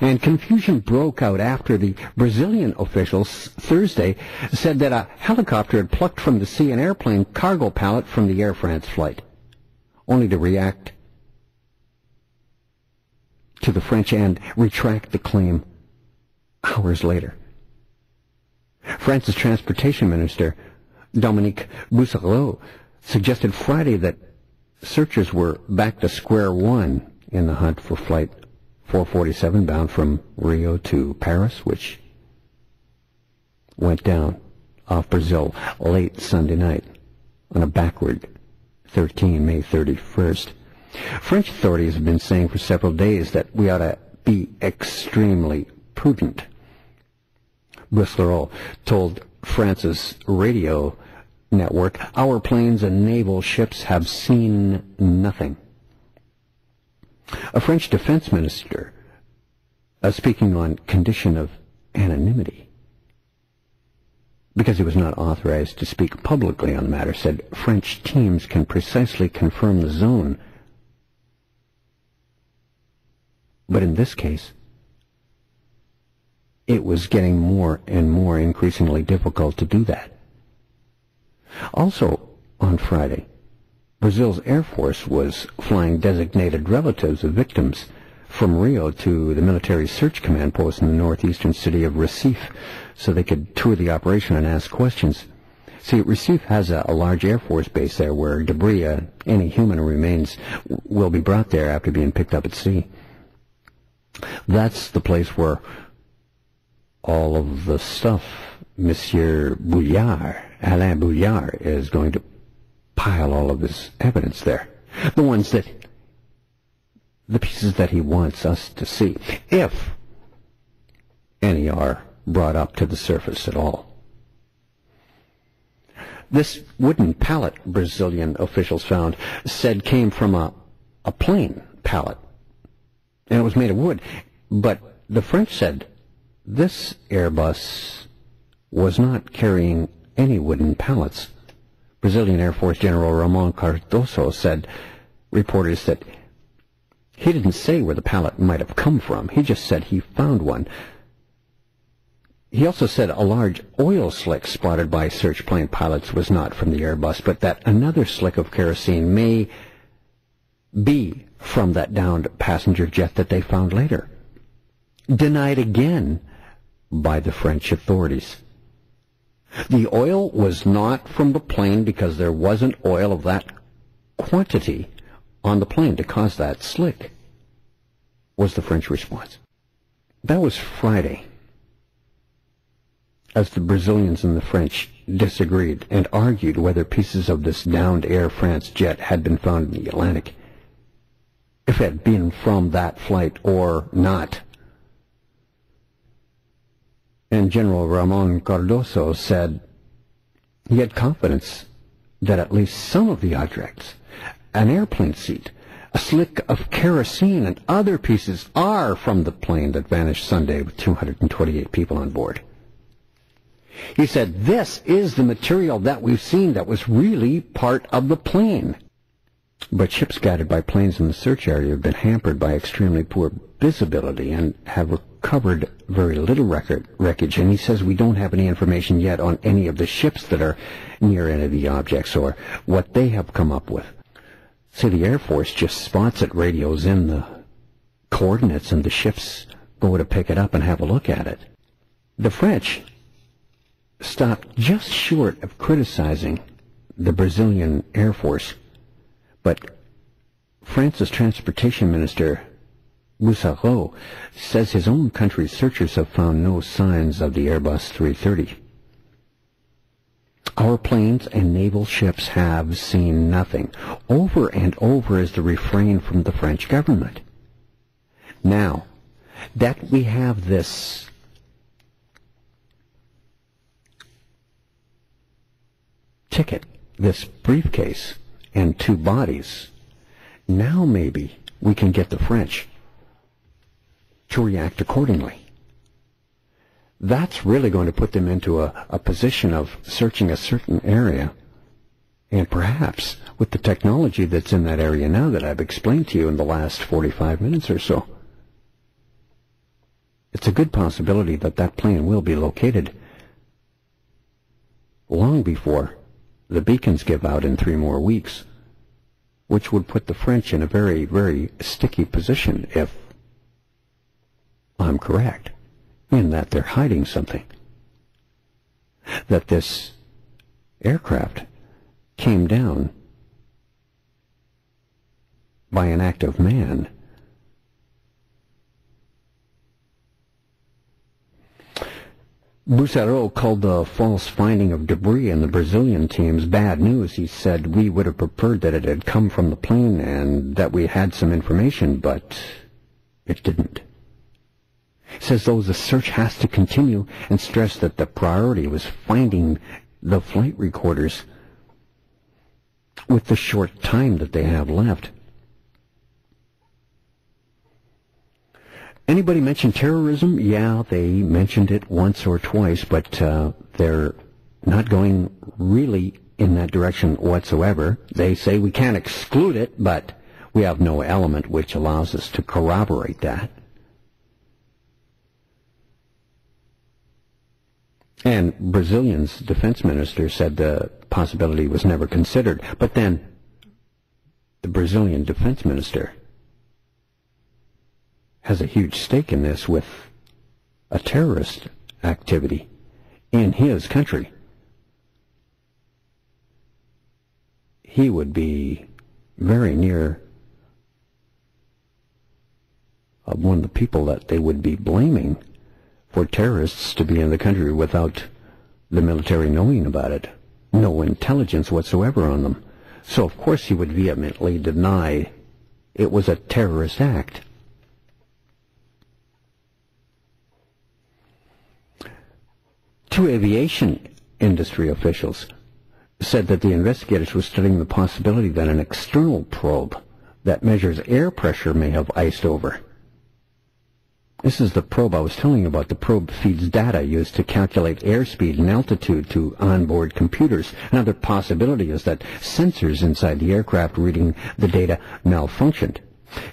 And confusion broke out after the Brazilian officials Thursday said that a helicopter had plucked from the sea an airplane cargo pallet from the Air France flight, only to react to the French and retract the claim hours later. France's transportation minister, Dominique Bussereau, suggested Friday that searchers were back to square one in the hunt for Flight 447 bound from Rio to Paris, which went down off Brazil late Sunday night on a backward May 31st. French authorities have been saying for several days that we ought to be extremely prudent. Bussereau told France's radio network, "Our planes and naval ships have seen nothing." A French defense minister, speaking on condition of anonymity, because he was not authorized to speak publicly on the matter, said French teams can precisely confirm the zone. But in this case, it was getting more and more increasingly difficult to do that. Also, on Friday, Brazil's Air Force was flying designated relatives of victims from Rio to the military search command post in the northeastern city of Recife so they could tour the operation and ask questions. See, Recife has a large Air Force base there where debris, any human remains, will be brought there after being picked up at sea. That's the place where all of the stuff Monsieur Bouillard, Alain Bouillard, is going to pile all of his evidence there. The pieces that he wants us to see, if any are brought up to the surface at all. This wooden pallet, Brazilian officials found, said came from a plane pallet, and it was made of wood. But the French said this Airbus was not carrying any wooden pallets. Brazilian Air Force General Ramon Cardoso said reporters that he didn't say where the pallet might have come from. He just said he found one. He also said a large oil slick spotted by search plane pilots was not from the Airbus, but that another slick of kerosene may be from that downed passenger jet that they found later. Denied again by the French authorities. The oil was not from the plane because there wasn't oil of that quantity on the plane to cause that slick, was the French response. That was Friday, as the Brazilians and the French disagreed and argued whether pieces of this downed Air France jet had been found in the Atlantic, if it had been from that flight or not. And General Ramon Cardoso said he had confidence that at least some of the objects, an airplane seat, a slick of kerosene, and other pieces are from the plane that vanished Sunday with 228 people on board. He said, "This is the material that we've seen that was really part of the plane." But ships guided by planes in the search area have been hampered by extremely poor visibility and have recovered very little wreckage. And he says we don't have any information yet on any of the ships that are near any of the objects or what they have come up with. See, the Air Force just spots it, radios in the coordinates, and the ships go to pick it up and have a look at it. The French stopped just short of criticizing the Brazilian Air Force, but France's transportation minister, Bussereau, says his own country's searchers have found no signs of the Airbus 330. Our planes and naval ships have seen nothing. Over and over is the refrain from the French government. Now, that we have this ticket, this briefcase, and two bodies, now maybe we can get the French to react accordingly. That's really going to put them into a position of searching a certain area, and perhaps with the technology that's in that area now that I've explained to you in the last 45 minutes or so, it's a good possibility that that plane will be located long before the beacons give out in 3 more weeks, which would put the French in a very, very sticky position if I'm correct, in that they're hiding something. That this aircraft came down by an act of man. Busaro called the false finding of debris in the Brazilian teams bad news. He said we would have preferred that it had come from the plane and that we had some information, but it didn't. He says, though, the search has to continue, and stressed that the priority was finding the flight recorders with the short time that they have left. Anybody mention terrorism? Yeah, they mentioned it once or twice, but they're not going really in that direction whatsoever. They say we can't exclude it, but we have no element which allows us to corroborate that. And Brazilian's defense minister said the possibility was never considered. But then the Brazilian defense minister has a huge stake in this with a terrorist activity in his country. He would be very near one of the people that they would be blaming for terrorists to be in the country without the military knowing about it. No intelligence whatsoever on them. So, of course, he would vehemently deny it was a terrorist act. Two aviation industry officials said that the investigators were studying the possibility that an external probe that measures air pressure may have iced over. This is the probe I was telling you about. The probe feeds data used to calculate airspeed and altitude to onboard computers. Another possibility is that sensors inside the aircraft reading the data malfunctioned.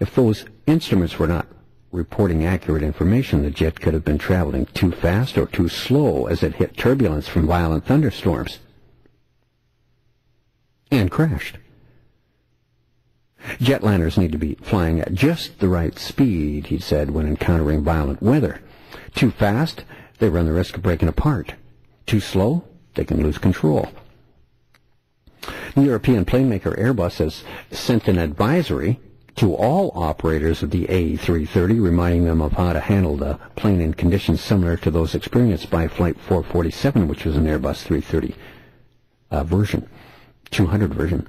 If those instruments were not reporting accurate information, the jet could have been traveling too fast or too slow as it hit turbulence from violent thunderstorms and crashed. Jetliners need to be flying at just the right speed, he said, when encountering violent weather. Too fast, they run the risk of breaking apart. Too slow, they can lose control. The European plane maker Airbus has sent an advisory to all operators of the A330, reminding them of how to handle the plane in conditions similar to those experienced by Flight 447, which was an Airbus 330 version, 200 version.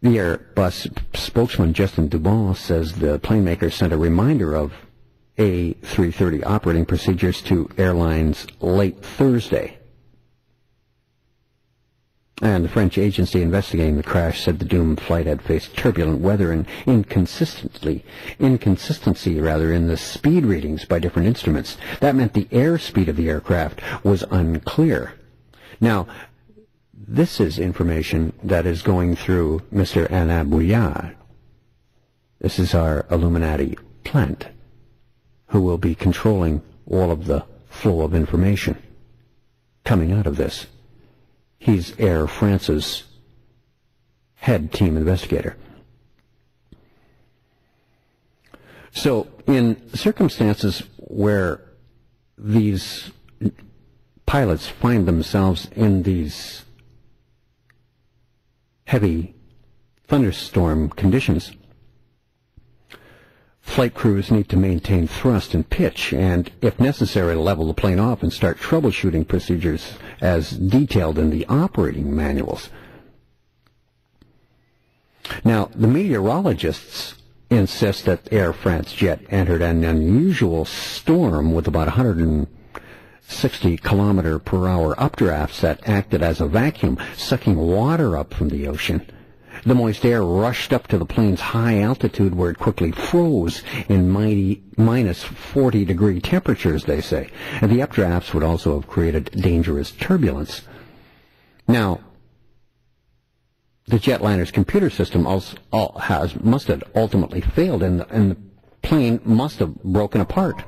The Airbus spokesman, Justin Dubon, says the plane maker sent a reminder of A330 operating procedures to airlines late Thursday. And the French agency investigating the crash said the doomed flight had faced turbulent weather and inconsistency in the speed readings by different instruments. That meant the airspeed of the aircraft was unclear. Now, this is information that is going through Mr. Anna-Bouillard. This is our Illuminati plant, who will be controlling all of the flow of information coming out of this. He's Air France's head team investigator. So, in circumstances where these pilots find themselves in these heavy thunderstorm conditions, flight crews need to maintain thrust and pitch and, if necessary, level the plane off and start troubleshooting procedures as detailed in the operating manuals. Now, the meteorologists insist that Air France jet entered an unusual storm with about 160 km/h updrafts that acted as a vacuum, sucking water up from the ocean. The moist air rushed up to the plane's high altitude, where it quickly froze in minus 40-degree temperatures, they say. And the updrafts would also have created dangerous turbulence. Now, the jetliner's computer system must have ultimately failed, and the plane must have broken apart.